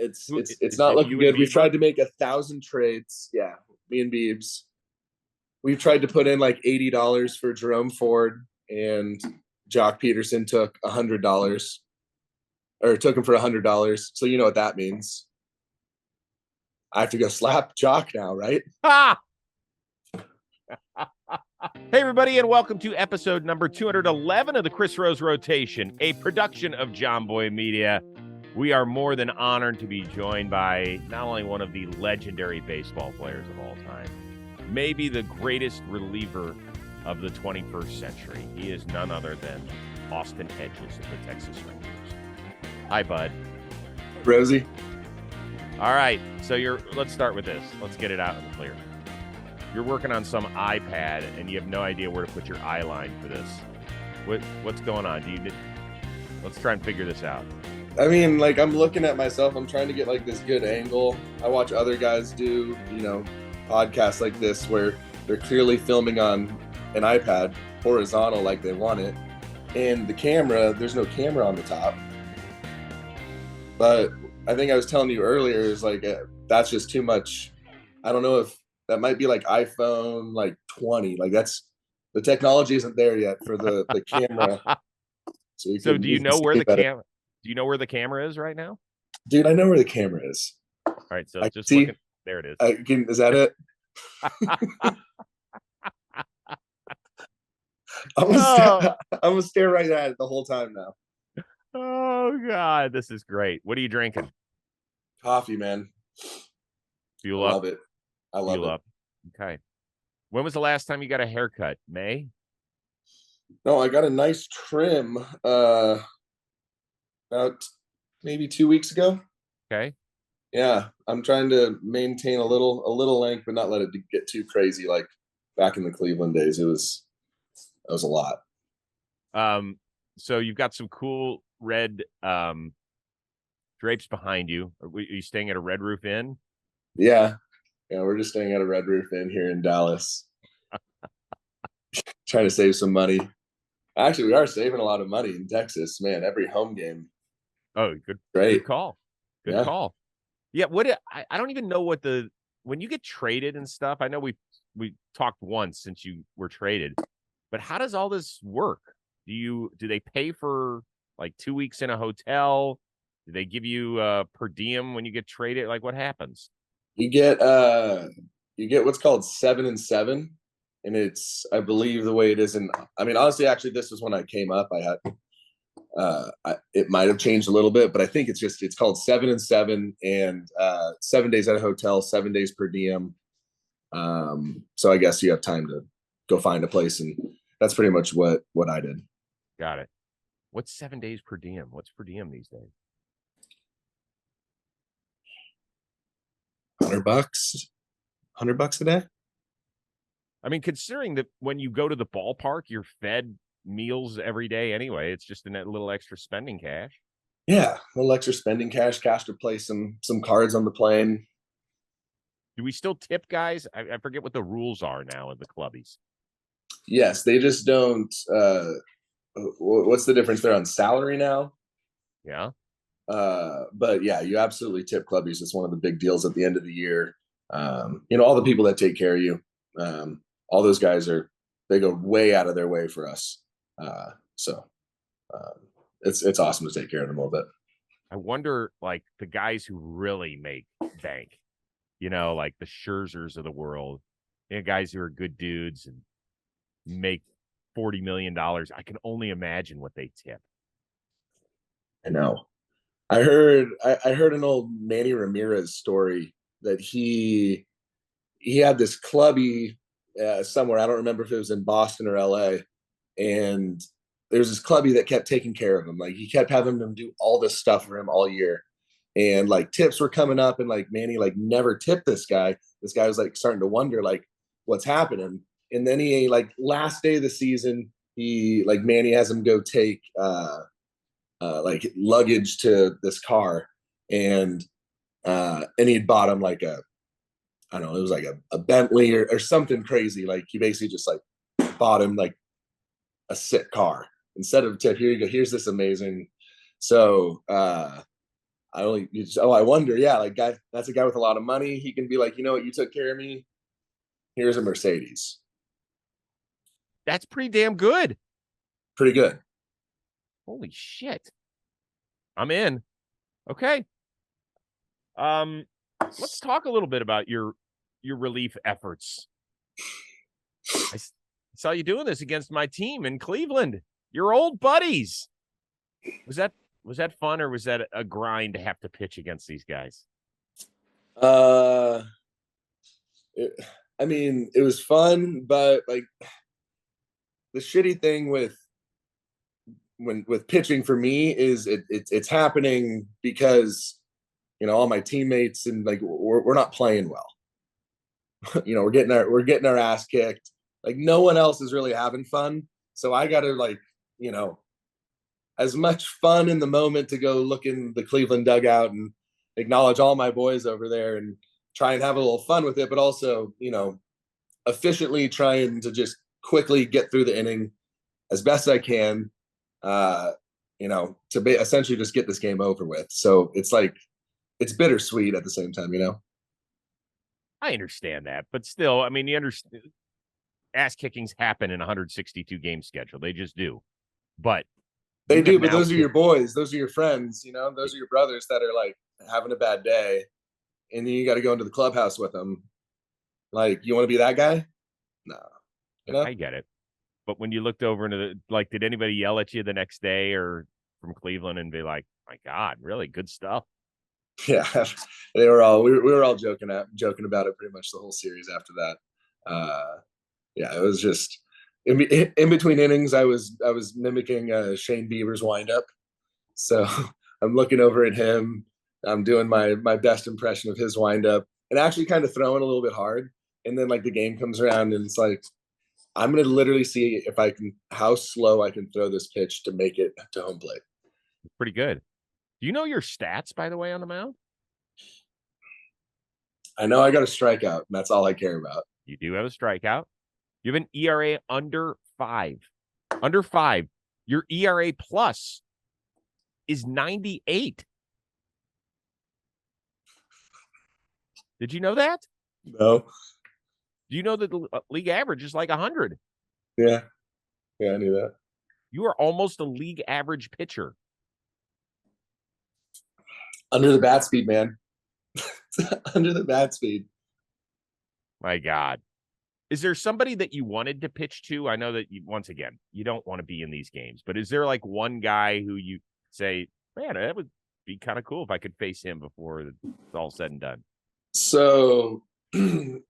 It's not looking good. We've tried to make 1,000 trades. Yeah, me and Beebs. We've tried to put in like $80 for Jerome Ford, and Jock Peterson took $100, or took him for $100. So you know what that means. I have to go slap Jock now, right? Ah! Hey, everybody, and welcome to episode number 211 of the Chris Rose Rotation, a production of John Boy Media. We are more than honored to be joined by not only one of the legendary baseball players of all time, maybe the greatest reliever of the 21st century. He is none other than Austin Hedges of the Texas Rangers. Hi, bud. Rosie. All right, so let's start with this. Let's get it out in the clear. You're working on some iPad, and you have no idea where to put your eye line for this. What's going on? Let's try and figure this out. I mean, like, I'm looking at myself. I'm trying to get like this good angle. I watch other guys do, podcasts like this where they're clearly filming on an iPad horizontal like they want it, and the camera, there's no camera on the top. But I think I was telling you earlier, is like that's just too much. I don't know if that might be like iPhone like 20. Like, that's the technology isn't there yet for the camera. So do you know where the camera? Do you know where the camera is right now? Dude, I know where the camera is. All right, so just see. Looking, there it is. Is that it? I'm gonna stare right at it the whole time now. Oh God, this is great. What are you drinking? Coffee, man. Fuel up. Love it. I love it. Up. Okay. When was the last time you got a haircut? May? No, I got a nice trim about maybe 2 weeks ago. Okay. Yeah, I'm trying to maintain a little length, but not let it get too crazy. Like back in the Cleveland days, it was a lot. So you've got some cool red drapes behind you. Are you staying at a Red Roof Inn? Yeah, we're just staying at a Red Roof Inn here in Dallas. Trying to save some money. Actually, we are saving a lot of money in Texas, man. Every home game. Oh, good. Great. Good call. Good call. Yeah. I don't even know when you get traded and stuff. I know we talked once since you were traded, but how does all this work? Do they pay for like 2 weeks in a hotel? Do they give you per diem when you get traded? Like, what happens? You get what's called 7 and 7, and it's, I believe, the way it is in. I mean, honestly, actually, this was when I came up. I had it might have changed a little bit, but I think it's called 7 and 7, and 7 days at a hotel, 7 days per diem. So I guess you have time to go find a place, and that's pretty much what I did. Got it. What's 7 days per diem? What's per diem these days? $100 a day. I mean, considering that when you go to the ballpark, you're fed meals every day anyway. It's just a little extra spending cash. Yeah, a little extra spending cash to play some cards on the plane. Do we still tip guys? I forget what the rules are now in the clubbies. Yes, they just don't. What's the difference? They're on salary now. Yeah. But yeah, you absolutely tip clubbies. It's one of the big deals at the end of the year. All the people that take care of you, all those guys they go way out of their way for us. So it's awesome to take care of them a little bit. I wonder, like, the guys who really make bank, like the Scherzers of the world, guys who are good dudes and make $40 million. I can only imagine what they tip. I know. I heard an old Manny Ramirez story that he had this clubby somewhere. I don't remember if it was in Boston or LA, and there's this clubby that kept taking care of him. Like, he kept having them do all this stuff for him all year, and like tips were coming up, and like Manny like never tipped this guy. This guy was like starting to wonder like what's happening. And then he, like, last day of the season, Manny has him go take like luggage to this car, and he'd bought him like I don't know, it was like a Bentley or something crazy. Like, he basically just like bought him like a sick car instead of tip. Here you go, here's this amazing. So I wonder. Yeah, like that's a guy with a lot of money. He can be like, you know what, you took care of me. Here's a Mercedes. That's pretty damn good. Pretty good. Holy shit. I'm in. Okay. Let's talk a little bit about your relief efforts. I saw you doing this against my team in Cleveland. Your old buddies. Was that fun, or was that a grind to have to pitch against these guys? I mean, it was fun, but like the shitty thing with pitching for me is it's happening because all my teammates and like we're not playing well. We're getting our ass kicked. Like no one else is really having fun, so I got to like as much fun in the moment to go look in the Cleveland dugout and acknowledge all my boys over there and try and have a little fun with it, but also efficiently trying to just quickly get through the inning as best I can. To essentially just get this game over with. So it's like, it's bittersweet at the same time, I understand that, but still, I mean, you understand ass kickings happen in a 162 game schedule. They just do. But they do, but those are your boys. Those are your friends, those are your brothers that are like having a bad day. And then you got to go into the clubhouse with them. Like, you want to be that guy? No. I get it. But when you looked over into did anybody yell at you the next day or from Cleveland and be like, my God, really good stuff? Yeah, we were all joking about it pretty much the whole series after that. Yeah, it was just in between innings. I was mimicking Shane Bieber's windup. So I'm looking over at him. I'm doing my best impression of his windup and actually kind of throwing a little bit hard. And then like the game comes around and it's like, I'm going to literally see how slow I can throw this pitch to make it to home plate. Pretty good. Do you know your stats, by the way, on the mound? I know I got a strikeout, and that's all I care about. You do have a strikeout. You have an ERA under 5. Under 5. Your ERA plus is 98. Did you know that? No. Do you know that the league average is like 100? Yeah, I knew that. You are almost a league average pitcher. Under the bat speed, man. Under the bat speed. My God. Is there somebody that you wanted to pitch to? I know that once again, you don't want to be in these games, but is there like one guy who you say, man, that would be kind of cool if I could face him before it's all said and done? So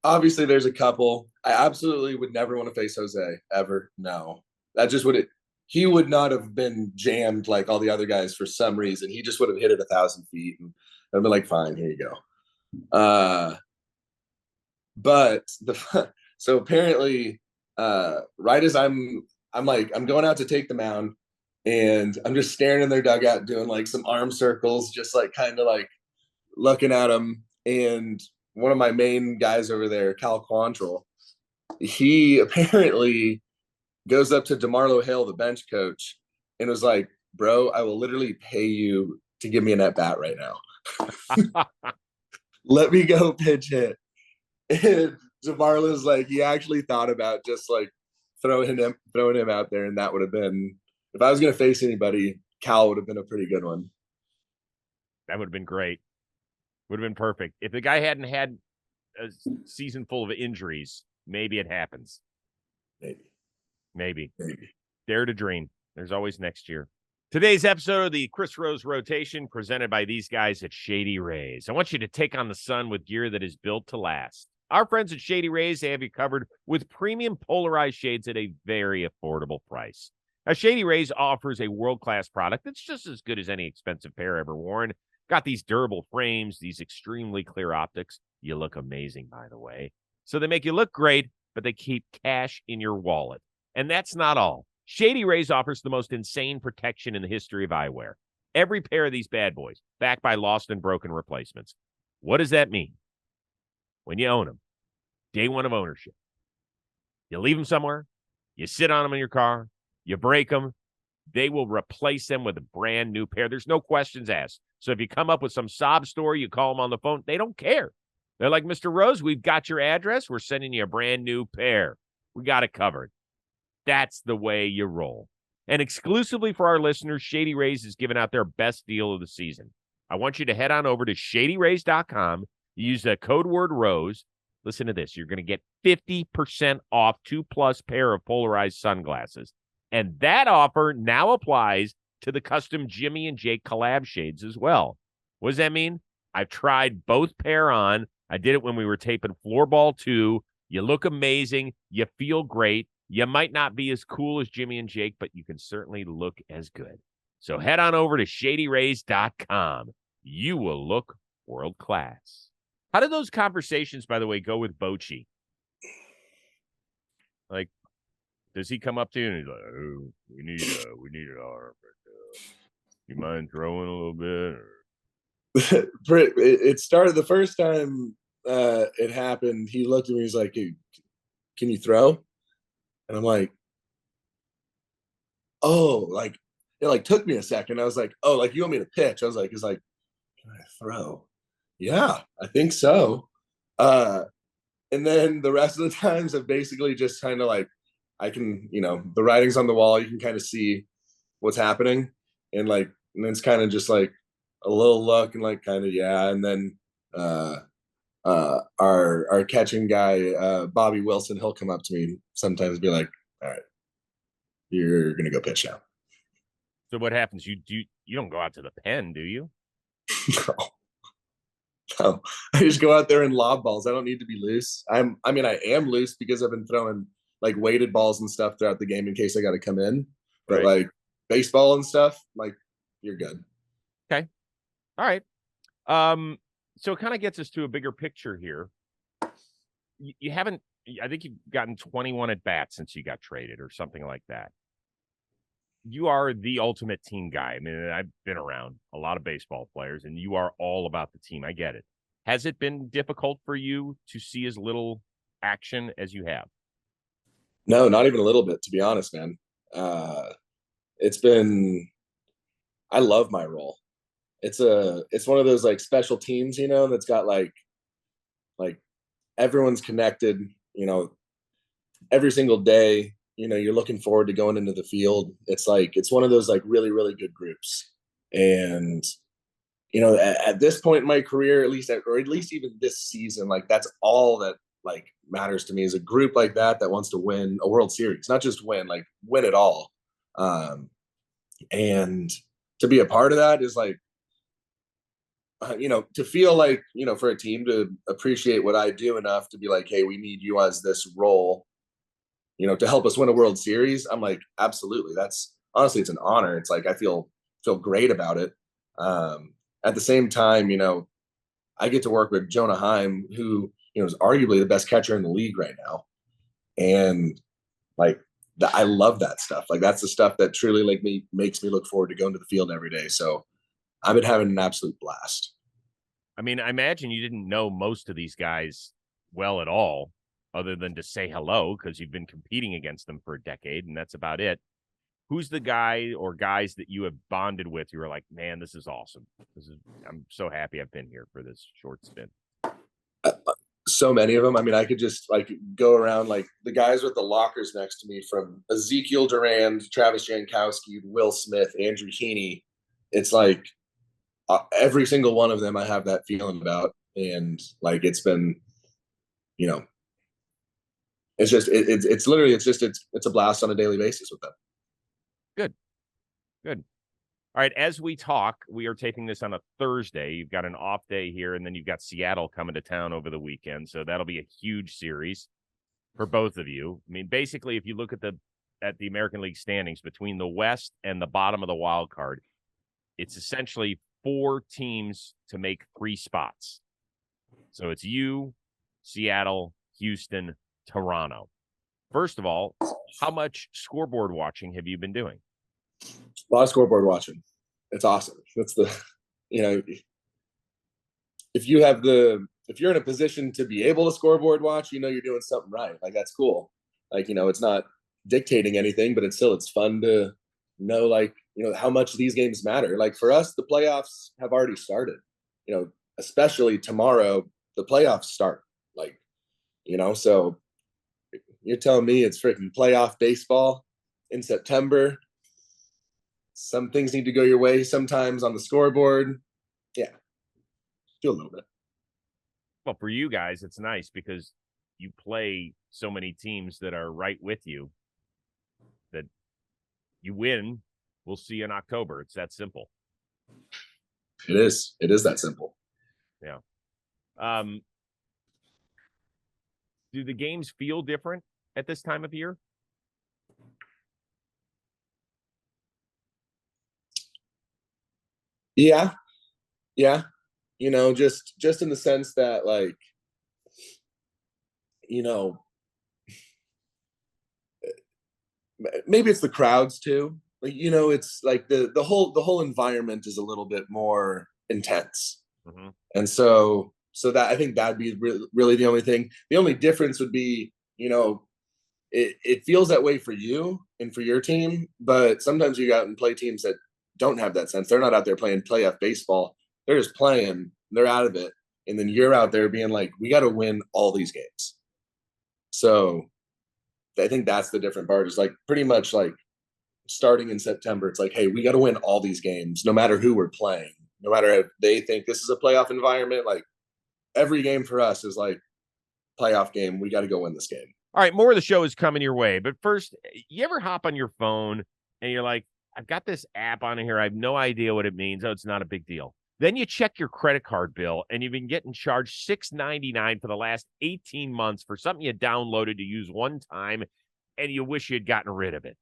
obviously there's a couple. I absolutely would never want to face Jose ever. No, that just he would not have been jammed like all the other guys for some reason. He just would have hit it 1,000 feet and I'd be like, fine, here you go. But so apparently, right as I'm going out to take the mound and I'm just staring in their dugout doing like some arm circles, just like kind of like looking at them. And one of my main guys over there, Cal Quantrill, he apparently goes up to DeMarlo Hale, the bench coach, and was like, bro, I will literally pay you to give me an at-bat right now. Let me go pitch hit. And DeMarlo's like, he actually thought about just like throwing him out there, and that would have been, if I was going to face anybody, Cal would have been a pretty good one. That would have been great. Would have been perfect. If the guy hadn't had a season full of injuries, maybe it happens. Maybe. Dare to dream. There's always next year. Today's episode of the Chris Rose Rotation presented by these guys at Shady Rays. I want you to take on the sun with gear that is built to last. Our friends at Shady Rays, they have you covered with premium polarized shades at a very affordable price. Now, Shady Rays offers a world-class product that's just as good as any expensive pair ever worn. Got these durable frames, these extremely clear optics. You look amazing, by the way. So they make you look great, but they keep cash in your wallet. And that's not all. Shady Rays offers the most insane protection in the history of eyewear. Every pair of these bad boys, backed by lost and broken replacements. What does that mean? When you own them, day one of ownership, you leave them somewhere, you sit on them in your car, you break them, they will replace them with a brand new pair. There's no questions asked. So if you come up with some sob story, you call them on the phone, they don't care. They're like, Mr. Rose, we've got your address. We're sending you a brand new pair. We got it covered. That's the way you roll. And exclusively for our listeners, Shady Rays is giving out their best deal of the season. I want you to head on over to shadyrays.com. Use the code word ROSE. Listen to this. You're going to get 50% off 2+ pair of polarized sunglasses. And that offer now applies to the custom Jimmy and Jake collab shades as well. What does that mean? I've tried both pair on. I did it when we were taping Floorball 2. You look amazing. You feel great. You might not be as cool as Jimmy and Jake, but you can certainly look as good. So head on over to shadyrays.com. You will look world class. How did those conversations, by the way, go with Bochy? Like, does he come up to you and he's like, oh, we need an arm. You mind throwing a little bit? It started the first time it happened. He looked at me. He's like, hey, can you throw? And I'm like, oh, like it like took me a second. I was like, oh, like you want me to pitch? I was like, can I throw? Yeah, I think so. And then the rest of the times I've basically just kind of like, I can, the writing's on the wall. You can kind of see what's happening. And it's kind of just like a little look and like kind of, yeah. And then our catching guy, Bobby Wilson, he'll come up to me and sometimes be like, all right, you're going to go pitch now. So what happens? You don't go out to the pen, do you? No, I just go out there and lob balls. I don't need to be loose. I am loose because I've been throwing like weighted balls and stuff throughout the game in case I got to come in. But like baseball and stuff, like you're good. Okay. All right. So it kind of gets us to a bigger picture here. You haven't, I think you've gotten 21 at bats since you got traded or something like that. You are the ultimate team guy. I mean, I've been around a lot of baseball players, and you are all about the team. I get it. Has it been difficult for you to see as little action as you have? No, not even a little bit, to be honest, man. I love my role. It's one of those like special teams, that's got like everyone's connected, every single day. You're looking forward to going into the field. It's one of those like really, really good groups. And, at this point in my career, at least even this season, like that's all that like matters to me is a group like that wants to win a World Series, not just win, like win it all. And to be a part of that is like, to feel like, for a team to appreciate what I do enough to be like, hey, we need you as this role, to help us win a World Series. I'm like, absolutely. That's honestly, it's an honor. It's like, I feel great about it. At the same time, I get to work with Jonah Heim, who, is arguably the best catcher in the league right now. And like, I love that stuff. Like, that's the stuff that truly like makes me look forward to going to the field every day. So I've been having an absolute blast. I mean, I imagine you didn't know most of these guys well at all, other than to say hello, because you've been competing against them for a decade, and that's about it. Who's the guy or guys that you have bonded with? You were like, man, this is awesome. I'm so happy I've been here for this short stint. So many of them. I mean, I could just like go around like the guys with the lockers next to me, from Ezekiel Durand, Travis Jankowski, Will Smith, Andrew Heaney. It's like every single one of them I have that feeling about. And like, it's been, it's just, it's literally, it's a blast on a daily basis with them. Good. All right. As we talk, we are taping this on a Thursday. You've got an off day here, and then you've got Seattle coming to town over the weekend. So that'll be a huge series for both of you. I mean, basically, if you look at the American League standings between the West and the bottom of the wild card, it's essentially 4 teams to make 3 spots. So it's you, Seattle, Houston, Toronto. First of all, how much scoreboard watching have you been doing? A lot of scoreboard watching. It's awesome. That's if you're in a position to be able to scoreboard watch, you're doing something right. Like, that's cool. Like, it's not dictating anything, but it's fun to know, like, how much these games matter. Like for us, the playoffs have already started, especially tomorrow, the playoffs start. Like, so you're telling me it's freaking playoff baseball in September. Some things need to go your way sometimes on the scoreboard. Yeah, do a little bit. Well, for you guys, it's nice because you play so many teams that are right with you that you win. We'll see you in October. It's that simple. It is. It is that simple. Yeah. Do the games feel different at this time of year? Yeah. Yeah. Just in the sense that, like, maybe it's the crowds too. Like, it's like the whole environment is a little bit more intense. Mm-hmm. And so that, I think that'd be really the only thing. The only difference would be, it feels that way for you and for your team, but sometimes you go out and play teams that don't have that sense. They're not out there playing playoff baseball. They're just playing, they're out of it. And then you're out there being like, we got to win all these games. So I think that's the different part, is like pretty much like starting in September, it's like, hey, we got to win all these games, no matter who we're playing, no matter if they think this is a playoff environment. Like every game for us is like playoff game. We got to go win this game. All right, more of the show is coming your way. But first, you ever hop on your phone and you're like, I've got this app on here. I have no idea what it means. Oh, it's not a big deal. Then you check your credit card bill and you've been getting charged $6.99 for the last 18 months for something you downloaded to use one time, and you wish you had gotten rid of it.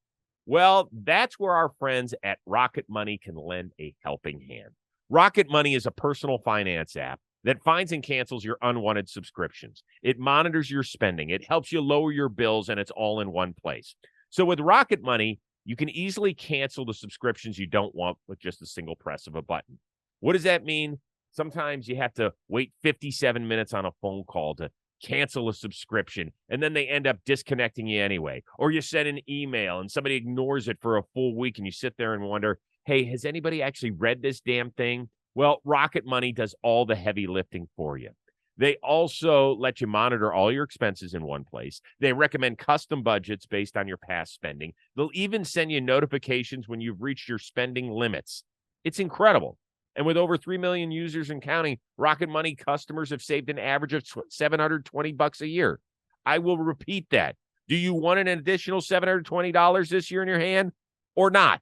Well, that's where our friends at Rocket Money can lend a helping hand. Rocket Money is a personal finance app that finds and cancels your unwanted subscriptions. It monitors your spending. It helps you lower your bills, and it's all in one place. So with Rocket Money, you can easily cancel the subscriptions you don't want with just a single press of a button. What does that mean? Sometimes you have to wait 57 minutes on a phone call to cancel a subscription, and then they end up disconnecting you anyway. Or you send an email and somebody ignores it for a full week, and you sit there and wonder, hey, has anybody actually read this damn thing? Well, Rocket Money does all the heavy lifting for you. They also let you monitor all your expenses in one place. They recommend custom budgets based on your past spending. They'll even send you notifications when you've reached your spending limits. It's incredible. And with over 3 million users and counting, Rocket Money customers have saved an average of $720 a year. I will repeat that. Do you want an additional $720 this year in your hand or not?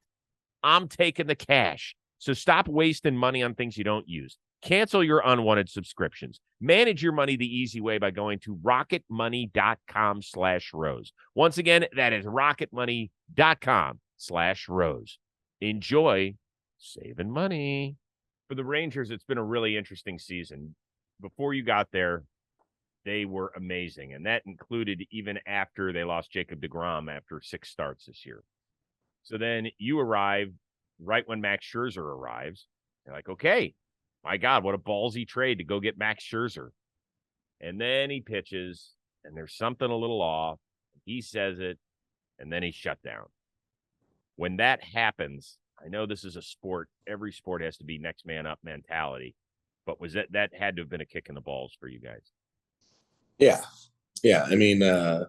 I'm taking the cash. So stop wasting money on things you don't use. Cancel your unwanted subscriptions. Manage your money the easy way by going to rocketmoney.com/rose. Once again, that is rocketmoney.com/rose. Enjoy saving money. For the Rangers, it's been a really interesting season. Before you got there, they were amazing, and that included even after they lost Jacob deGrom after 6 starts this year. So then you arrive right when Max Scherzer arrives. You're like, okay, my God, what a ballsy trade to go get Max Scherzer. And then he pitches, and there's something a little off. He says it, and then he's shut down. When that happens, I know this is a sport. Every sport has to be next man up mentality. But was that had to have been a kick in the balls for you guys? Yeah. Yeah. I mean, and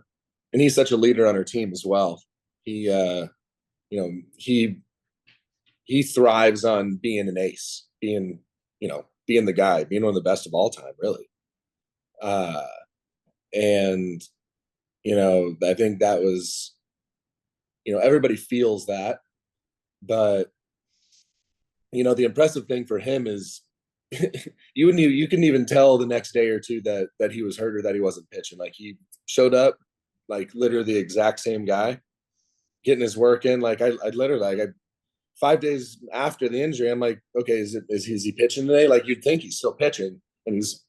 he's such a leader on our team as well. He, he thrives on being an ace, being the guy, being one of the best of all time, really. And, I think that was, everybody feels that, but, the impressive thing for him is you couldn't even tell the next day or two that he was hurt or that he wasn't pitching. Like he showed up, like literally the exact same guy, getting his work in. Like I literally, like 5 days after the injury, I'm like, okay, is he pitching today? Like you'd think he's still pitching, and he's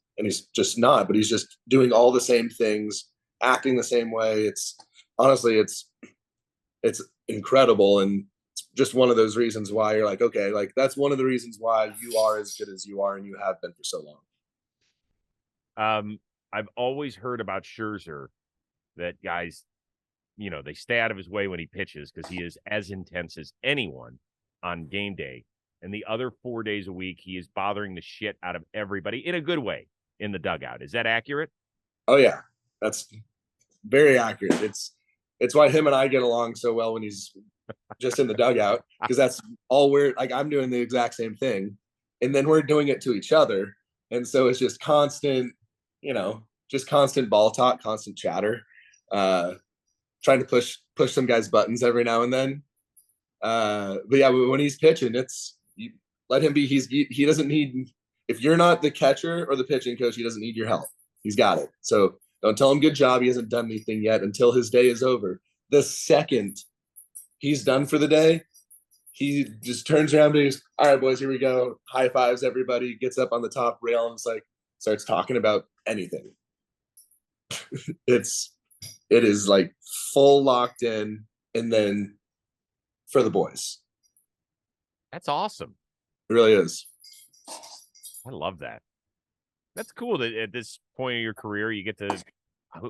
just not. But he's just doing all the same things, acting the same way. It's honestly, it's incredible, and it's just one of those reasons why you're like, okay, like that's one of the reasons why you are as good as you are, and you have been for so long. I've always heard about Scherzer that guys they stay out of his way when he pitches because he is as intense as anyone on game day. And the other 4 days a week, he is bothering the shit out of everybody in a good way in the dugout. Is that accurate? Oh yeah, that's very accurate. It's why him and I get along so well when he's just in the dugout, because that's all we're like. I'm doing the exact same thing, and then we're doing it to each other, and so it's just constant, just constant ball talk, constant chatter, trying to push some guys' buttons every now and then. But yeah, when he's pitching, let him be. He doesn't need, if you're not the catcher or the pitching coach, he doesn't need your help. He's got it. So don't tell him good job. He hasn't done anything yet until his day is over. The second he's done for the day, he just turns around and he's, all right, boys, here we go. High fives everybody, gets up on the top rail and starts talking about anything. It is like full locked in, and then for the boys. That's awesome. It really is. I love that. That's cool that at this point of your career, you get to,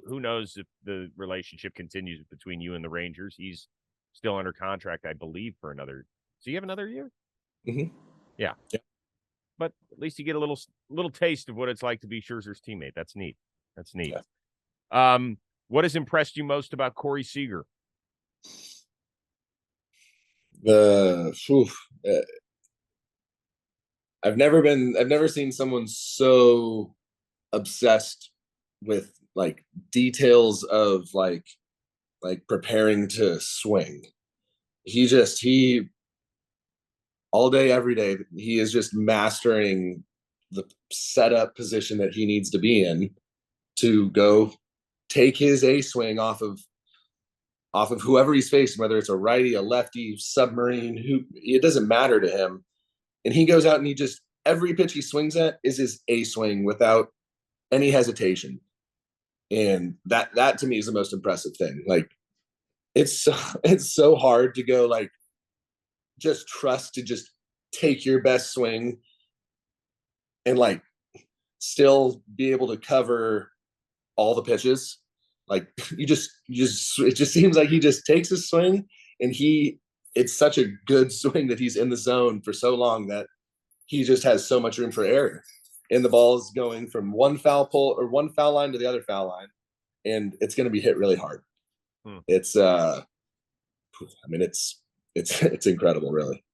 who knows if the relationship continues between you and the Rangers. He's still under contract, I believe, for another. So you have another year? Mm-hmm. Yeah. But at least you get a little taste of what it's like to be Scherzer's teammate. That's neat. Yeah. What has impressed you most about Corey Seager? I've never seen someone so obsessed with like details of like preparing to swing. He all day, every day, he is just mastering the setup position that he needs to be in to go take his A swing off of whoever he's facing, whether it's a righty, a lefty, submarine, it doesn't matter to him. And he goes out and he just, every pitch he swings at is his A swing without any hesitation. And that to me is the most impressive thing. Like, it's so hard to go like, just trust to just take your best swing and like still be able to cover all the pitches. Like it just seems like he just takes his swing and it's such a good swing that he's in the zone for so long that he just has so much room for error. And the ball is going from one foul line to the other foul line, and it's going to be hit really hard. It's it's incredible, really.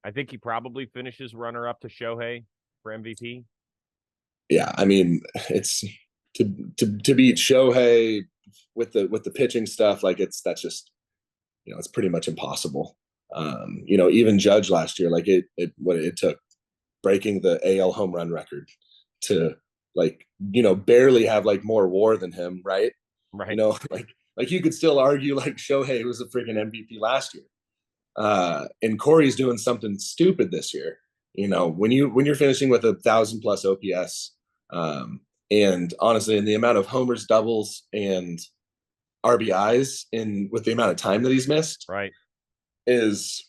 I think he probably finishes runner up to Shohei for MVP. Yeah, I mean, it's to beat Shohei with the pitching stuff, like that's just, it's pretty much impossible. Even Judge last year, like it took breaking the AL home run record to barely have like more WAR than him, right? Right. Like you could still argue like Shohei was a freaking MVP last year. And Corey's doing something stupid this year. When you're finishing with 1,000+ OPS, and honestly, in the amount of homers, doubles, and RBIs, with the amount of time that he's missed, right, he's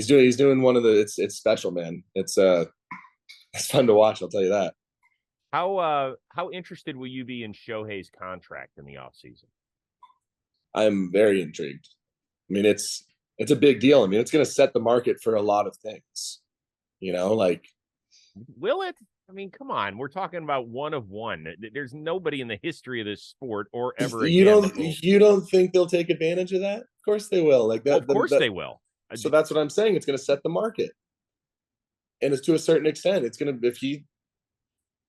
doing one of the. It's special, man. It's fun to watch. I'll tell you that. How interested will you be in Shohei's contract in the offseason? I'm very intrigued. I mean, it's a big deal. I mean, it's going to set the market for a lot of things. Will it? I mean, come on. We're talking about one of one. There's nobody in the history of this sport or ever again. You don't think they'll take advantage of that? Of course they will. Like that. Well, of course they will. So that's what I'm saying. It's going to set the market, and it's to a certain extent. It's going to,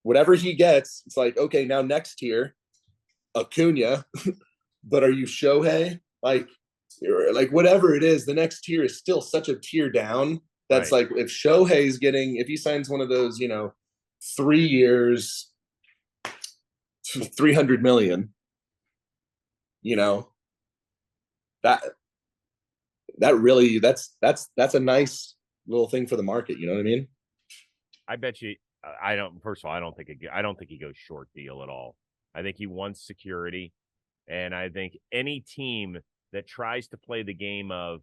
whatever he gets, it's like, okay, now next tier, Acuna, but are you Shohei? Like whatever it is, the next tier is still such a tier down. That's right. Like if Shohei's if he signs one of those, 3 years, $300 million, that really, that's a nice little thing for the market. You know what I mean? I bet you, first of all, I don't think he goes short deal at all. I think he wants security. And I think any team that tries to play the game of,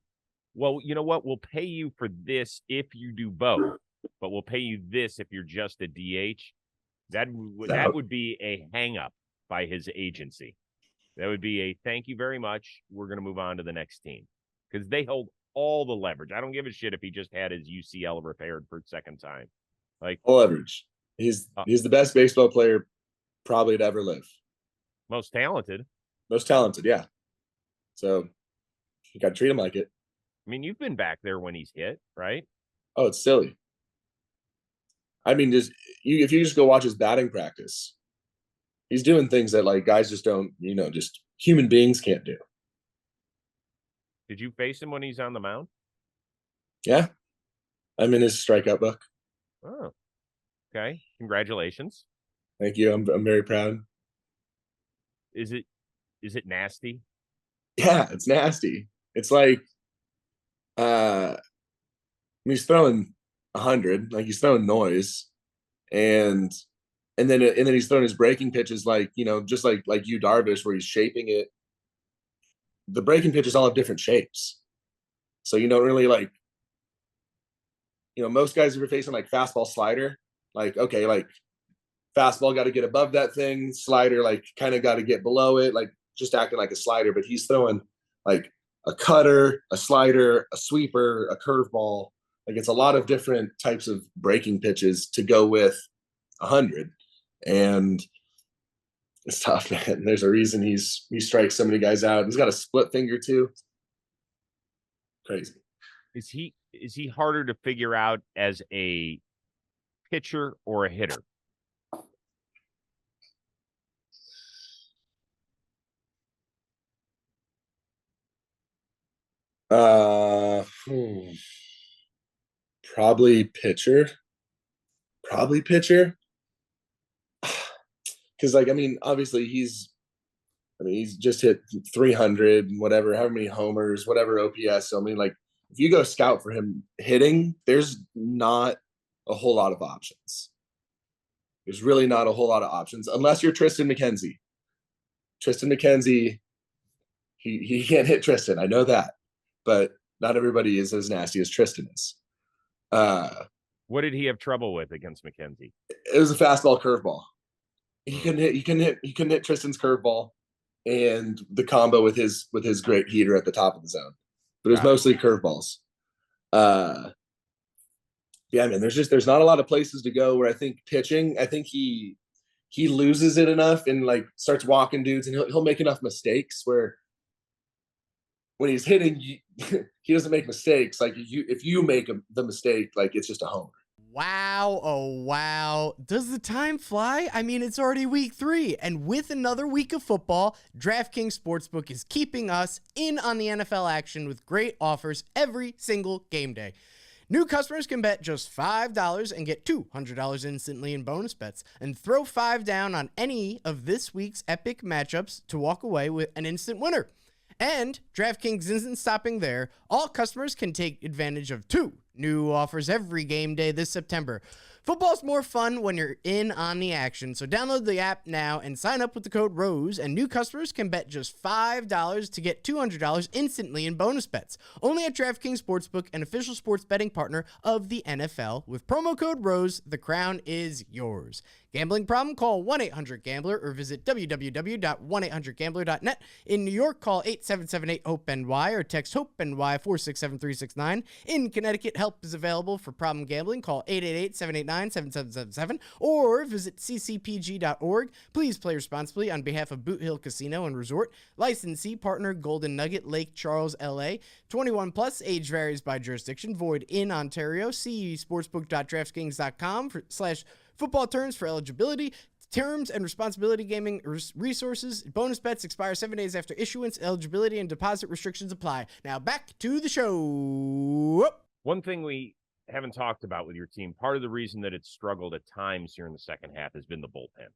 well, you know what, we'll pay you for this if you do both, but we'll pay you this if you're just a DH, that would be a hang up by his agency. That would be a thank you very much. We're going to move on to the next team because they hold all the leverage. I don't give a shit if he just had his UCL repaired for a second time. Like all leverage. He's the best baseball player probably to ever live. Most talented. Most talented, yeah. So you got to treat him like it. I mean, you've been back there when he's hit, right? Oh, it's silly. I mean, if you just go watch his batting practice, he's doing things that like guys just don't, just human beings can't do. Did you face him when he's on the mound? Yeah. I'm in his strikeout book. Oh, okay. Congratulations. Thank you. I'm very proud. Is it nasty? Yeah, it's nasty. It's like he's throwing 100, like he's throwing noise, and then he's throwing his breaking pitches like, just like you Darvish, where he's shaping it. The breaking pitches all have different shapes, so you don't really like. Most guys if you're facing like fastball slider, like okay, like fastball got to get above that thing, slider like kind of got to get below it, like just acting like a slider, but he's throwing like a cutter, a slider, a sweeper, a curveball. Like it's a lot of different types of breaking pitches to go with 100, and it's tough, man. There's a reason he strikes so many guys out. He's got a split finger too. Crazy. Is he harder to figure out as a pitcher or a hitter? Probably pitcher. Because like, I mean, obviously he's just hit 300, whatever, however many homers, whatever OPS. So I mean, like, if you go scout for him hitting, there's not a whole lot of options. There's really not a whole lot of options unless you're Tristan McKenzie. Tristan McKenzie, he can't hit Tristan. I know that, but not everybody is as nasty as Tristan is. What did he have trouble with against McKenzie? It was a fastball curveball. He couldn't hit Tristan's curveball and the combo with his great heater at the top of the zone. But it was mostly curveballs. Yeah, man, there's not a lot of places to go where I think pitching, I think he loses it enough and like starts walking dudes, and he'll make enough mistakes where when he's hitting, he doesn't make mistakes. Like if you make the mistake, like it's just a homer. Wow, oh wow. Does the time fly? I mean, it's already week 3, and with another week of football, DraftKings Sportsbook is keeping us in on the NFL action with great offers every single game day. New customers can bet just $5 and get $200 instantly in bonus bets, and throw $5 down on any of this week's epic matchups to walk away with an instant winner. And DraftKings isn't stopping there. All customers can take advantage of 2 new offers every game day this September. Football's more fun when you're in on the action, so download the app now and sign up with the code ROSE, and new customers can bet just $5 to get $200 instantly in bonus bets. Only at DraftKings Sportsbook, an official sports betting partner of the NFL. With promo code ROSE, the crown is yours. Gambling problem? Call 1-800-GAMBLER or visit www.1800gambler.net. In New York, call 877-8-HOPE-NY or text HOPE-NY 467-3669. In Connecticut, help is available for problem gambling. Call 888-789-7777 or visit ccpg.org. Please play responsibly on behalf of Boot Hill Casino and Resort. Licensee partner Golden Nugget, Lake Charles, LA. 21 plus, age varies by jurisdiction, void in Ontario. See sportsbook.draftkings.com/football terms for eligibility, terms, and responsibility gaming resources. Bonus bets expire 7 days after issuance. Eligibility and deposit restrictions apply. Now back to the show. One thing we haven't talked about with your team, part of the reason that it's struggled at times here in the second half has been the bullpen.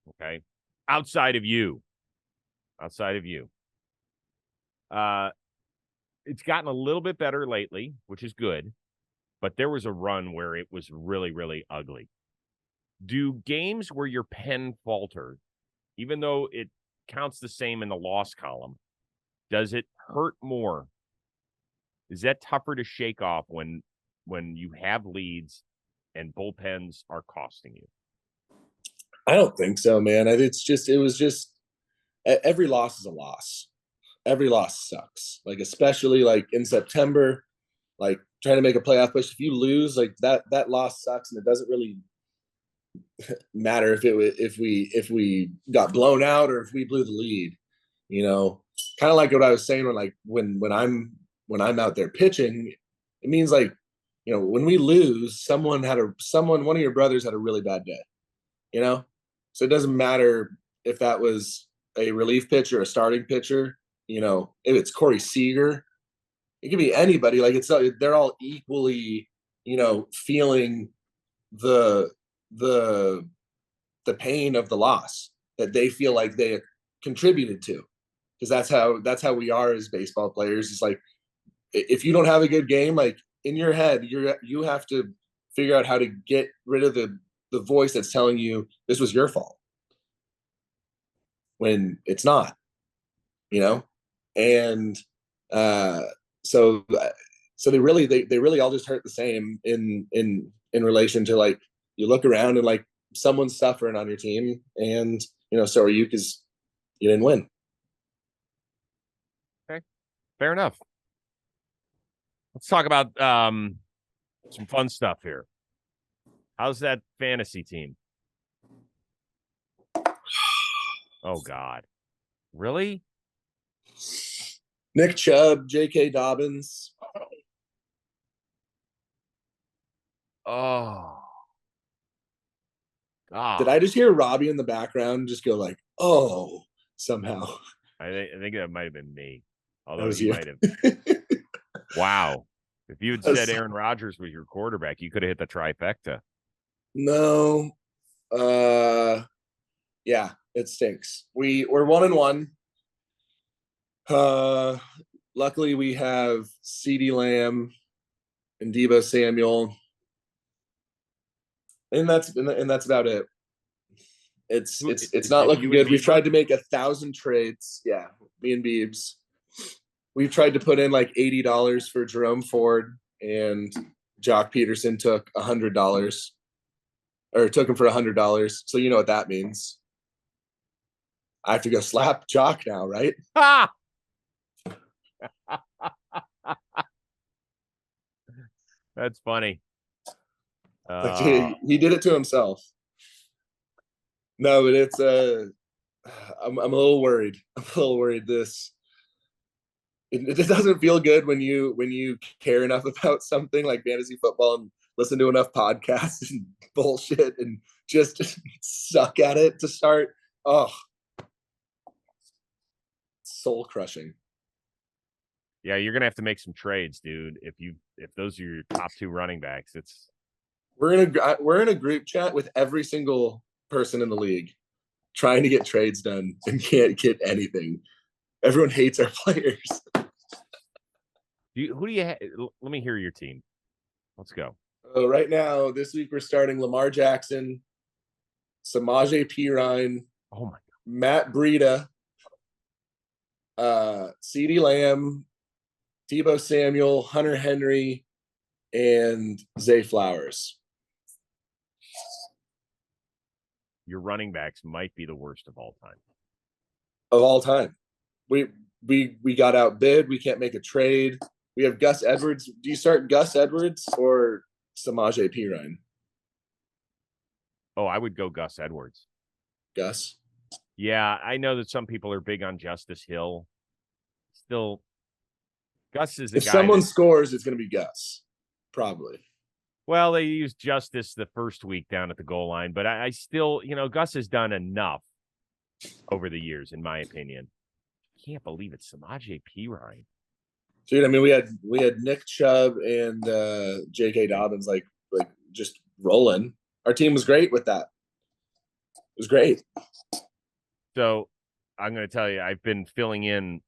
Okay. Outside of you. It's gotten a little bit better lately, which is good, but there was a run where it was really, really ugly. Do games where your pen faltered, even though it counts the same in the loss column, does it hurt more? Is that tougher to shake off when you have leads and bullpens are costing you? I don't think so, man. It was just every loss is a loss. Every loss sucks. Like, especially like in September, like trying to make a playoff push. If you lose, like that loss sucks, and it doesn't really matter if we got blown out or if we blew the lead. You know, kind of like what I was saying when I'm out there pitching, it means like, you know, when we lose, one of your brothers had a really bad day. You know, so it doesn't matter if that was a relief pitcher, a starting pitcher. You know, if it's Corey Seager, it could be anybody. Like, they're all equally, you know, feeling the pain of the loss that they feel like they contributed to, because that's how we are as baseball players. It's like, if you don't have a good game, like in your head, you have to figure out how to get rid of the voice that's telling you this was your fault when it's not, you know. And so they really all just hurt the same in relation to, like, you look around and like someone's suffering on your team, and, you know, so are you, because you didn't win. Okay, fair enough. Let's talk about some fun stuff here. How's that fantasy team? Oh God, really? Nick Chubb, J.K. Dobbins. Oh God. Did I just hear Robbie in the background just go like, oh, somehow? I think that might have been me. Although That was he you. might have. Wow. If you had said Aaron Rodgers was your quarterback, you could have hit the trifecta. No. Yeah, it stinks. We're 1-1. Luckily we have CeeDee Lamb and Deebo Samuel. And that's about it. It's not looking good. We've tried to make 1,000 trades. Yeah, me and Beebs. We've tried to put in like $80 for Jerome Ford, and Jock Peterson took $100, or took him for $100. So you know what that means. I have to go slap Jock now, right? Ha! That's funny. He did it to himself. No, but it's I'm a little worried. I'm a little worried. It doesn't feel good when you care enough about something like fantasy football and listen to enough podcasts and bullshit and just suck at it to start. Oh, soul crushing. Yeah, you're gonna have to make some trades, dude. If those are your top two running backs, we're in a group chat with every single person in the league trying to get trades done and can't get anything. Everyone hates our players. Who do you have? Let me hear your team. Let's go. Right now, this week we're starting Lamar Jackson, Samaje Perine, Oh my God. Matt Breida, CeeDee Lamb, Deebo Samuel, Hunter Henry, and Zay Flowers. Your running backs might be the worst of all time. Of all time. We got outbid. We can't make a trade. We have Gus Edwards. Do you start Gus Edwards or Samaje Perine? Oh, I would go Gus Edwards. Gus? Yeah, I know that some people are big on Justice Hill. Still, Gus is the guy. If someone scores, it's going to be Gus. Probably. Well, they used Justice the first week down at the goal line, but I still, Gus has done enough over the years, in my opinion. I can't believe it. Samaje Perine. Dude, I mean, we had Nick Chubb and J.K. Dobbins like just rolling. Our team was great with that. It was great. So I'm going to tell you, I've been filling in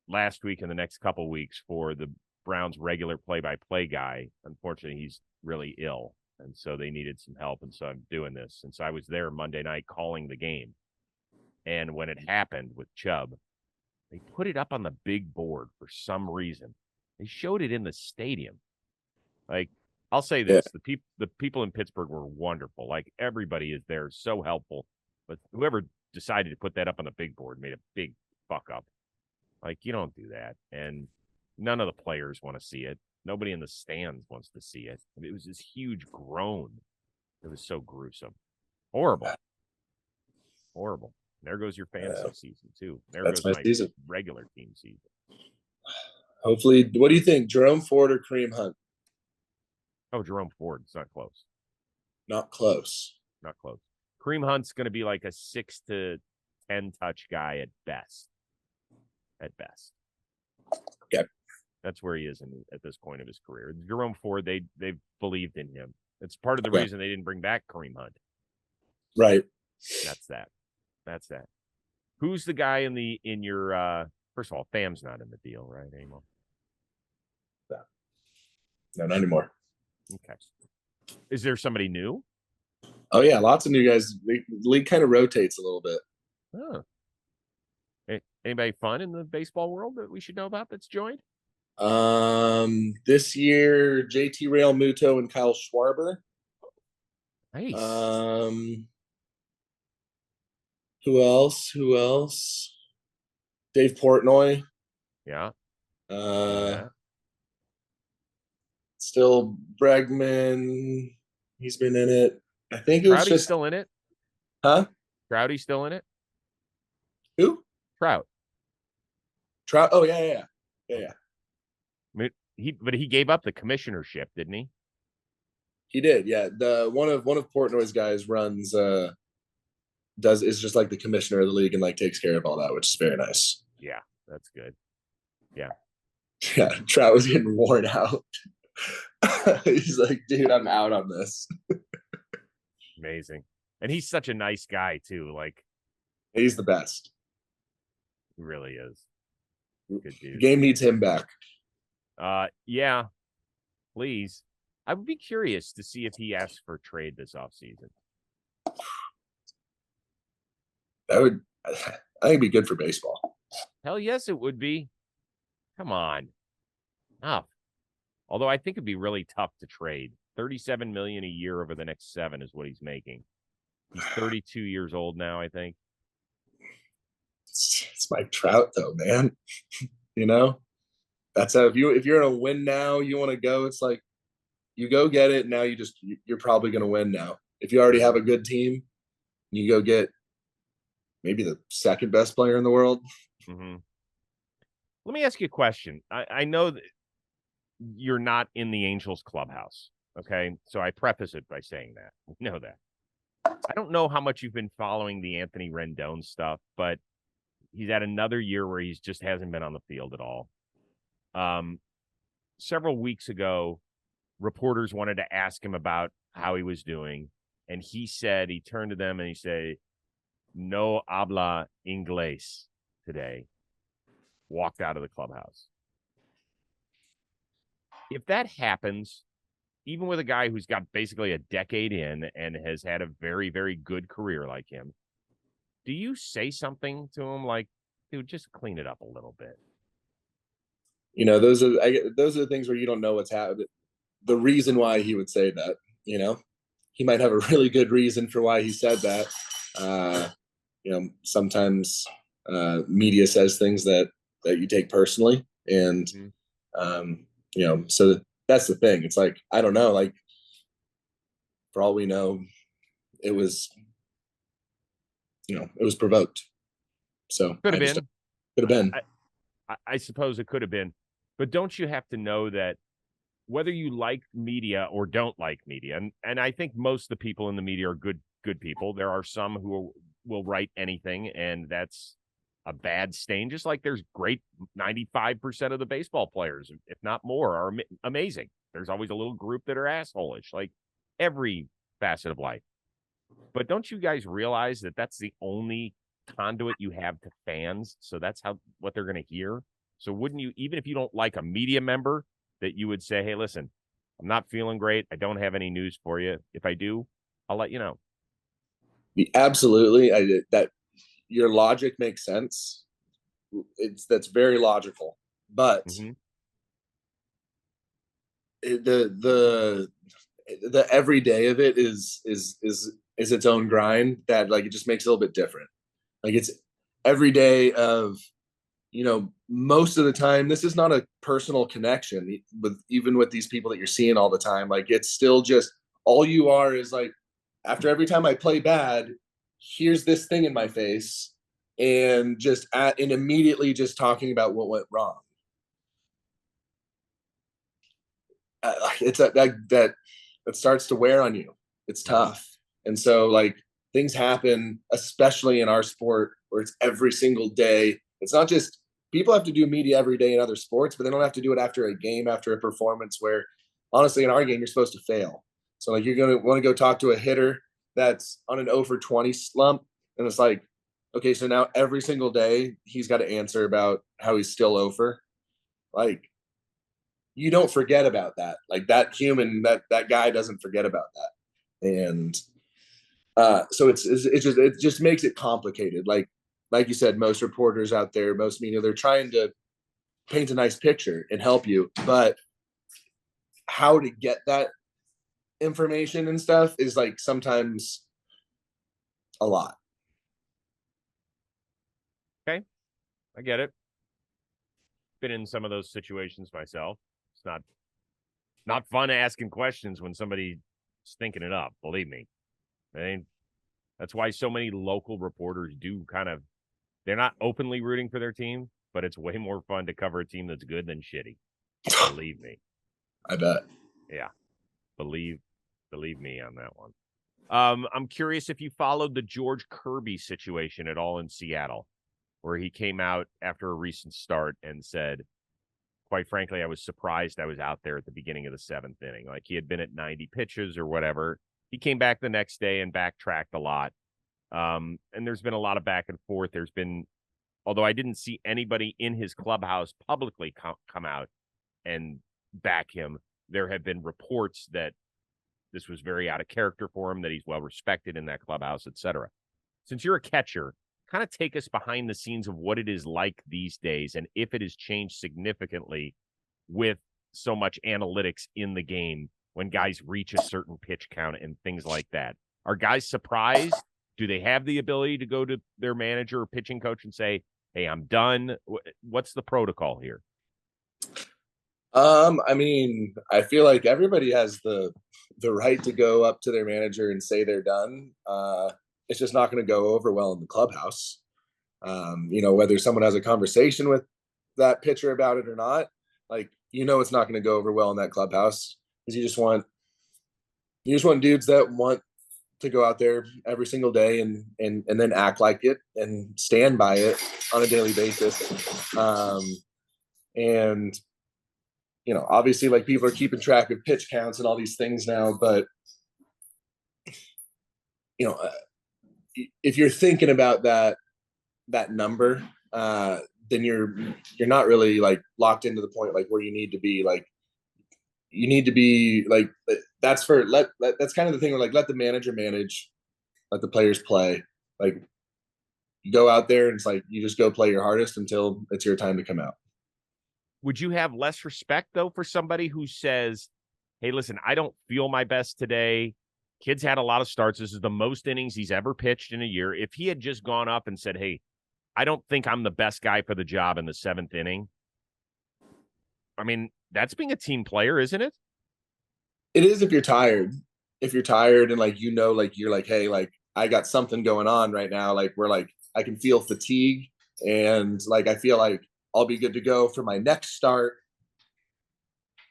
last week and the next couple weeks for the Browns' regular play-by-play guy. Unfortunately, he's really ill, and so they needed some help, and so I'm doing this. And so I was there Monday night calling the game. And when it happened with Chubb, they put it up on the big board for some reason. They showed it in the stadium. Like, I'll say this, the people in Pittsburgh were wonderful. Like, everybody is there, so helpful. But whoever decided to put that up on the big board, made a big fuck up. Like, you don't do that. And none of the players want to see it. Nobody in the stands wants to see it. It was this huge groan. It was so gruesome. Horrible. Horrible. There goes your fantasy season, too. There That's goes my my season. regular team season. Hopefully, what do you think, Jerome Ford or Kareem Hunt? Oh, Jerome Ford. It's not close. Not close. Not close. Kareem Hunt's going to be like a 6 to 10 touch guy at best. At best. Okay. That's where he is at this point of his career. Jerome Ford, they've believed in him. It's part of the reason they didn't bring back Kareem Hunt. Right. That's that. Who's the guy in your first of all, Fam's not in the deal, right, anymore? No, not anymore. Okay. Is there somebody new? Oh yeah, lots of new guys. The league kind of rotates a little bit. Oh. Anybody fun in the baseball world that we should know about that's joined? This year, JT Realmuto and Kyle Schwarber. Nice. Who else? Dave Portnoy. Yeah. Still Bregman. He's been in it. I think it was Trouty's still in it. Huh? Trouty's still in it. Who? Trout. Oh yeah. I mean, he gave up the commissionership, didn't he? He did. Yeah. The one of Portnoy's guys runs is just like the commissioner of the league and like takes care of all that, which is very nice. Yeah, that's good. Yeah. Yeah, Trout was getting worn out. He's like, dude, I'm out on this. Amazing. And he's such a nice guy too. Like, he's the best. He really is. Good dude. The game needs him back. Yeah. Please. I would be curious to see if he asks for a trade this offseason. I think it'd be good for baseball. Hell yes, it would be. Come on. Oh. Although I think it'd be really tough to trade. $37 million a year over the next 7 is what he's making. He's 32 years old now, I think. It's Mike Trout, though, man. You know, that's how if you're gonna win now, you want to go. It's like you go get it. Now you're probably gonna win now. If you already have a good team, you go get maybe the second best player in the world. Mm-hmm. Let me ask you a question. I know that you're not in the Angels clubhouse. Okay. So I preface it by saying that. We know that. I don't know how much you've been following the Anthony Rendon stuff, but he's had another year where he's just hasn't been on the field at all. Several weeks ago, reporters wanted to ask him about how he was doing. And he turned to them and he said, "No habla inglés" today. Walked out of the clubhouse. If that happens, even with a guy who's got basically a decade in and has had a very, very good career like him, do you say something to him like, dude, just clean it up a little bit? You know, those are the things where you don't know what's happening. The reason why he would say that, you know, he might have a really good reason for why he said that. You know, sometimes media says things that you take personally, and you know, so that's the thing. It's like, I don't know, like for all we know, it was, you know, it was provoked. So could have been. I suppose it could have been, but don't you have to know that whether you like media or don't like media, and I think most of the people in the media are good people. There are some who will write anything, and that's a bad stain. Just like there's great 95% of the baseball players, if not more, are amazing. There's always a little group that are assholeish, like every facet of life. But don't you guys realize that that's the only conduit you have to fans? So that's what they're going to hear. So wouldn't you, even if you don't like a media member, that you would say, hey, listen, I'm not feeling great. I don't have any news for you. If I do, I'll let you know. Absolutely. That your logic makes sense. That's very logical, but the everyday of it is its own grind that, like, it just makes it a little bit different. Like it's every day of, most of the time, this is not a personal connection even with these people that you're seeing all the time. Like it's still just all you are is like, after every time I play bad, here's this thing in my face, and and immediately just talking about what went wrong. It's that starts to wear on you. It's tough. And so like things happen, especially in our sport where it's every single day. It's not just people have to do media every day in other sports, but they don't have to do it after a game, after a performance where honestly in our game, you're supposed to fail. So like you're going to want to go talk to a hitter that's on an 0 for 20 slump. And it's like, okay, so now every single day he's got to answer about how he's still 0 for. Like, you don't forget about that. Like that human, that guy doesn't forget about that. And so it just makes it complicated. Like you said, most reporters out there, most media, they're trying to paint a nice picture and help you, but how to get that information and stuff is like sometimes a lot. Okay, I get it. Been in some of those situations myself. It's not fun asking questions when somebody's thinking it up. Believe me. I mean, that's why so many local reporters do they're not openly rooting for their team, but it's way more fun to cover a team that's good than shitty. Believe me. I bet. Yeah. Believe me on that one. I'm curious if you followed the George Kirby situation at all in Seattle, where he came out after a recent start and said, quite frankly, I was surprised I was out there at the beginning of the 7th inning. Like he had been at 90 pitches or whatever. He came back the next day and backtracked a lot. And there's been a lot of back and forth. There's been, although I didn't see anybody in his clubhouse publicly come out and back him, there have been reports that this was very out of character for him, that he's well respected in that clubhouse, etc. Since you're a catcher, kind of take us behind the scenes of what it is like these days and if it has changed significantly with so much analytics in the game when guys reach a certain pitch count and things like that. Are guys surprised? Do they have the ability to go to their manager or pitching coach and say, hey, I'm done? What's the protocol here? I mean, I feel like everybody has the right to go up to their manager and say they're done. It's just not going to go over well in the clubhouse. Whether someone has a conversation with that pitcher about it or not, like, it's not going to go over well in that clubhouse because you just want dudes that want to go out there every single day and then act like it and stand by it on a daily basis. And obviously like people are keeping track of pitch counts and all these things now, but if you're thinking about that number, then you're not really like locked into the point like where you need to be. Like you need to be like, that's kind of the thing where like let the manager manage, let the players play. Like you go out there and it's like you just go play your hardest until it's your time to come out. Would you have less respect though for somebody who says, hey, listen, I don't feel my best today. Kid's had a lot of starts. This is the most innings he's ever pitched in a year. If he had just gone up and said, hey, I don't think I'm the best guy for the job in the 7th inning. I mean, that's being a team player, isn't it? It is if you're tired. If you're tired and like, like you're like, hey, like I got something going on right now. Like we're like, I can feel fatigue and like, I feel like I'll be good to go for my next start.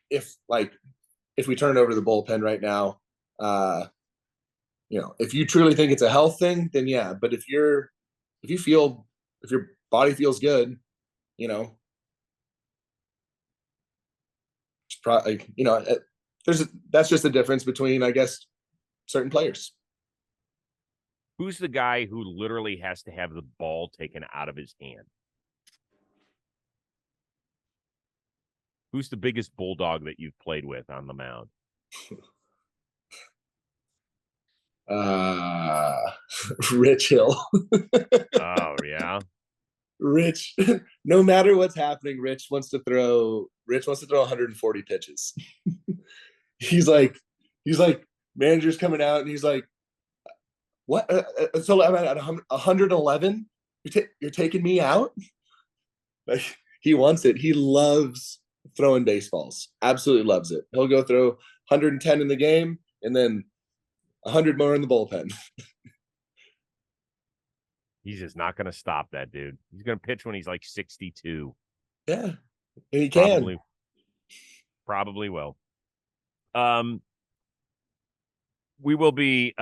If we turn it over to the bullpen right now, if you truly think it's a health thing, then yeah. But if your body feels good, it's probably, that's just the difference between, I guess, certain players. Who's the guy who literally has to have the ball taken out of his hand? Who's the biggest bulldog that you've played with on the mound? Rich Hill. Oh, yeah. Rich, no matter what's happening, Rich wants to throw 140 pitches. he's like, manager's coming out and he's like, what? So I'm at 111. You're taking me out? Like, he wants it. He loves throwing baseballs. Absolutely loves it. He'll go throw 110 in the game and then 100 more in the bullpen. He's just not going to stop that dude. He's going to pitch when he's like 62. Yeah, and he can. Probably will. We will be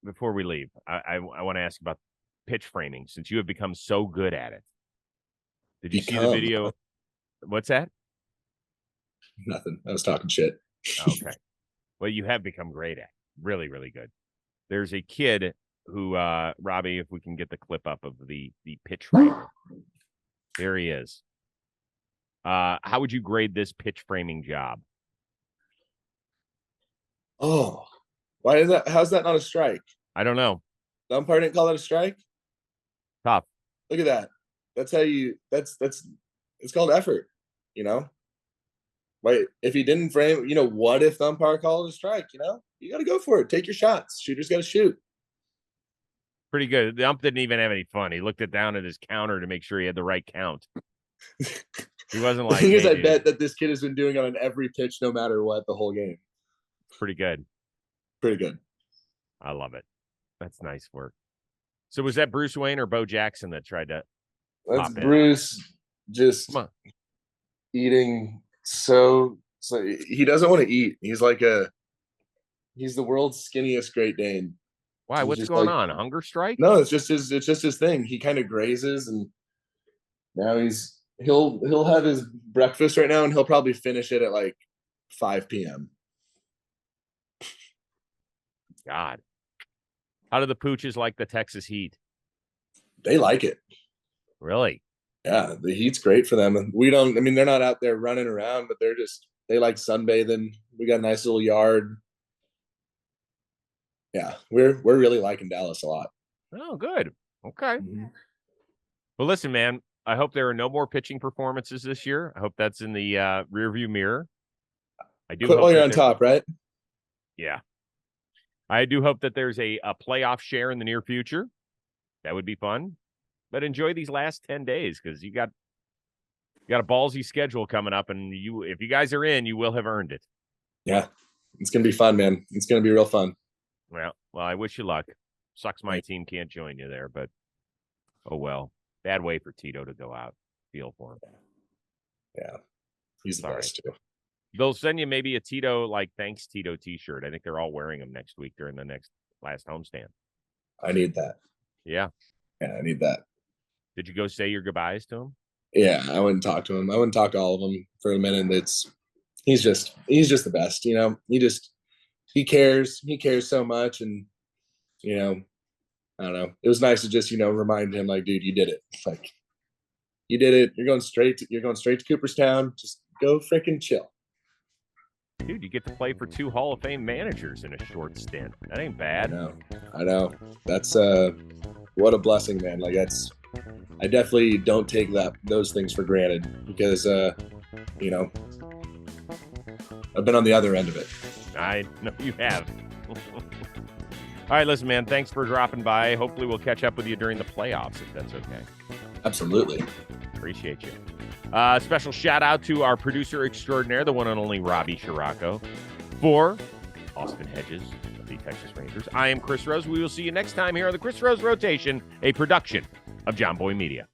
before we leave. I want to ask about pitch framing since you have become so good at it. Did you see the video? What's that? Nothing. I was talking shit. Okay. Well, you have become great at it. Really, really good. There's a kid who, Robbie, if we can get the clip up of the pitch framer. There he is. How would you grade this pitch framing job? Oh, why is that? How's that not a strike? I don't know. The umpire didn't call that a strike? Tough. Look at that. That's how you, it's called effort, you know? Wait, if he didn't frame, what if the umpire called it a strike, You got to go for it. Take your shots. Shooters got to shoot. Pretty good. The ump didn't even have any fun. He looked it down at his counter to make sure he had the right count. He wasn't like, the thing is, I dude. bet that this kid has been doing it on every pitch, no matter what, the whole game. Pretty good. Pretty good. I love it. That's nice work. So was that Bruce Wayne or Bo Jackson that tried to? That's Bruce just eating so he doesn't want to eat. He's he's the world's skinniest Great Dane. Why? What's going on? A hunger strike? No, it's just his thing. He kind of grazes, and now he'll have his breakfast right now, and he'll probably finish it at like 5 p.m. God. How do the Pooches like the Texas heat? They like it. Really? Yeah, the heat's great for them. And they're not out there running around, but they like sunbathing. We got a nice little yard. Yeah, we're really liking Dallas a lot. Oh, good. Okay. Mm-hmm. Well, listen, man, I hope there are no more pitching performances this year. I hope that's in the rearview mirror. I do. While you're on top, right? Yeah. I do hope that there's a playoff share in the near future. That would be fun. But enjoy these last 10 days because you got a ballsy schedule coming up, and if you guys are in, you will have earned it. Yeah, it's gonna be fun, man. It's gonna be real fun. Well, I wish you luck. Sucks my team can't join you there, but oh well. Bad way for Tito to go out. Feel for him. Yeah, he's the best too. They'll send you maybe a Tito, thanks Tito t-shirt. I think they're all wearing them next week during the last homestand. I need that. Yeah. Yeah, I need that. Did you go say your goodbyes to him? Yeah, I went and talked to him. I went and talked to all of them for a minute. He's just the best, he cares. He cares so much. And, I don't know. It was nice to just, remind him dude, you did it. You did it. You're going straight to Cooperstown. Just go freaking chill. Dude, you get to play for 2 Hall of Fame managers in a short stint. That ain't bad. I know. That's what a blessing, man. I definitely don't take those things for granted because I've been on the other end of it. I know you have. All right, listen, man, thanks for dropping by. Hopefully we'll catch up with you during the playoffs if that's okay. Absolutely. Appreciate you. Special shout out to our producer extraordinaire, the one and only Robbie Scirocco, for Austin Hedges of the Texas Rangers. I am Chris Rose. We will see you next time here on the Chris Rose Rotation, a production of John Boy Media.